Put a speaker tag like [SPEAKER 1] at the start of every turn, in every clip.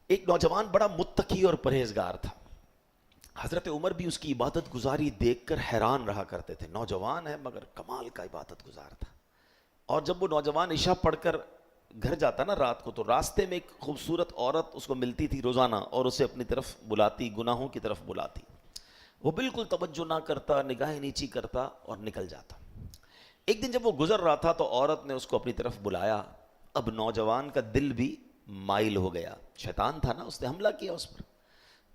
[SPEAKER 1] ایک نوجوان بڑا متقی اور پرہیزگار تھا. حضرت عمر بھی اس کی عبادت گزاری دیکھ کر حیران رہا کرتے تھے. نوجوان ہے مگر کمال کا عبادت گزار تھا. اور جب وہ نوجوان عشاء پڑھ کر گھر جاتا نا رات کو، تو راستے میں ایک خوبصورت عورت اس کو ملتی تھی روزانہ اور اسے اپنی طرف بلاتی، گناہوں کی طرف بلاتی. وہ بالکل توجہ نہ کرتا، نگاہیں نیچی کرتا اور نکل جاتا. ایک دن جب وہ گزر رہا تھا تو عورت نے اس کو اپنی طرف بلایا. اب نوجوان کا دل بھی مائل ہو گیا. شیطان تھا نا، اس نے حملہ کیا اس پر.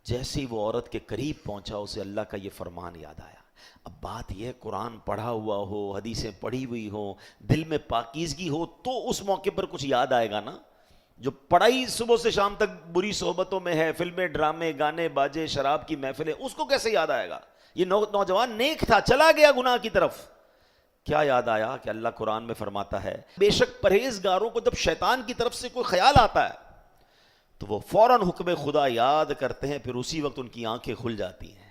[SPEAKER 1] جیسے ہی وہ عورت کے قریب پہنچا اسے اللہ کا یہ فرمان یاد آیا. اب بات یہ ہے، قرآن پڑھا ہوا ہو، حدیثیں پڑھی ہوئی ہو، دل میں پاکیزگی ہو تو اس موقع پر کچھ یاد آئے گا نا. جو پڑھائی صبح سے شام تک بری صحبتوں میں ہے، فلمیں، ڈرامے، گانے باجے، شراب کی محفلیں، اس کو کیسے یاد آئے گا؟ یہ نوجوان نیک تھا، چلا گیا گناہ کی طرف. کیا یاد آیا کہ اللہ قرآن میں فرماتا ہے بے شک پرہیزگاروں کو جب شیطان کی طرف سے کوئی خیال آتا ہے تو وہ فوراً حکم خدا یاد کرتے ہیں، پھر اسی وقت ان کی آنکھیں کھل جاتی ہیں.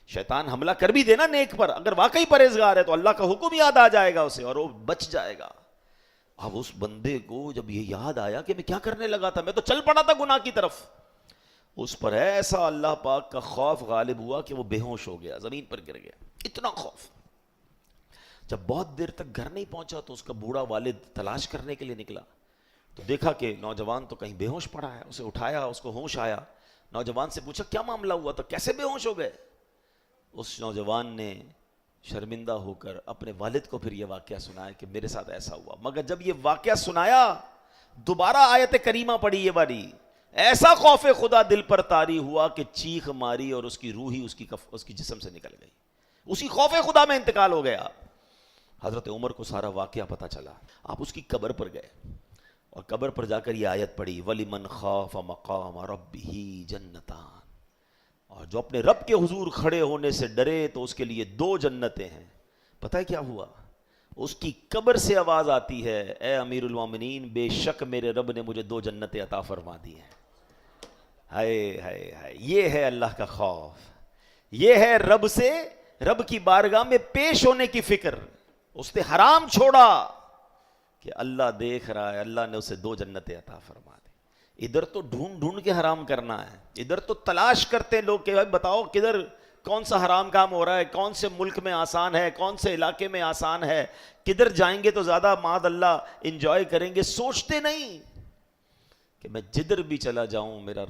[SPEAKER 1] شیطان حملہ کر بھی دینا نیک پر، اگر واقعی پرہیزگار ہے تو اللہ کا حکم یاد آ جائے گا اسے اور وہ بچ جائے گا. اب اس بندے کو جب یہ یاد آیا کہ میں کیا کرنے لگا تھا، میں تو چل پڑا تھا گناہ کی طرف، اس پر ایسا اللہ پاک کا خوف غالب ہوا کہ وہ بے ہوش ہو گیا، زمین پر گر گیا. اتنا خوف. جب بہت دیر تک گھر نہیں پہنچا تو اس کا بوڑھا والد تلاش کرنے کے لیے نکلا تو دیکھا کہ نوجوان تو کہیں بے ہوش پڑا ہے. اسے اٹھایا، اس کو ہوش آیا. نوجوان سے پوچھا کیا معاملہ ہوا تھا، کیسے بے ہوش ہو گئے؟ اس نوجوان نے شرمندہ ہو کر اپنے والد کو پھر یہ واقعہ سنایا کہ میرے ساتھ ایسا ہوا. مگر جب یہ واقعہ سنایا دوبارہ آیت کریمہ پڑھی یہ والی، ایسا خوف خدا دل پر طاری ہوا کہ چیخ ماری اور اس کی روح ہی اس کی جسم سے نکل گئی. اسی خوف خدا میں انتقال ہو گیا. حضرت عمر کو سارا واقعہ پتہ چلا. آپ اس کی قبر پر گئے اور قبر پر جا کر یہ آیت پڑھی وَلِمَنْ خَافَ مَقَامَ رَبِّهِ جَنَّتَانِ، اور جو اپنے رب کے حضور کھڑے ہونے سے ڈرے تو اس کے لیے 2 جنتیں ہیں. پتہ ہے کیا ہوا؟ اس کی قبر سے آواز آتی ہے اے امیر المومنین، بے شک میرے رب نے مجھے 2 جنتیں عطا فرما دی ہیں. ہائے ہائے ہائے، یہ ہے اللہ کا خوف، یہ ہے رب کی بارگاہ میں پیش ہونے کی فکر. اس نے حرام چھوڑا کہ اللہ دیکھ رہا ہے، اللہ نے اسے 2 جنتیں عطا فرما دی. ادھر تو ڈھونڈ کے حرام کرنا ہے، ادھر تو تلاش کرتے ہیں لوگ کہ بھائی بتاؤ کدھر کون سا حرام کام ہو رہا ہے، کون سے ملک میں آسان ہے، کون سے علاقے میں آسان ہے، کدھر جائیں گے تو زیادہ معاذ اللہ انجوائے کریں گے. سوچتے نہیں کہ میں جدھر بھی چلا جاؤں میرا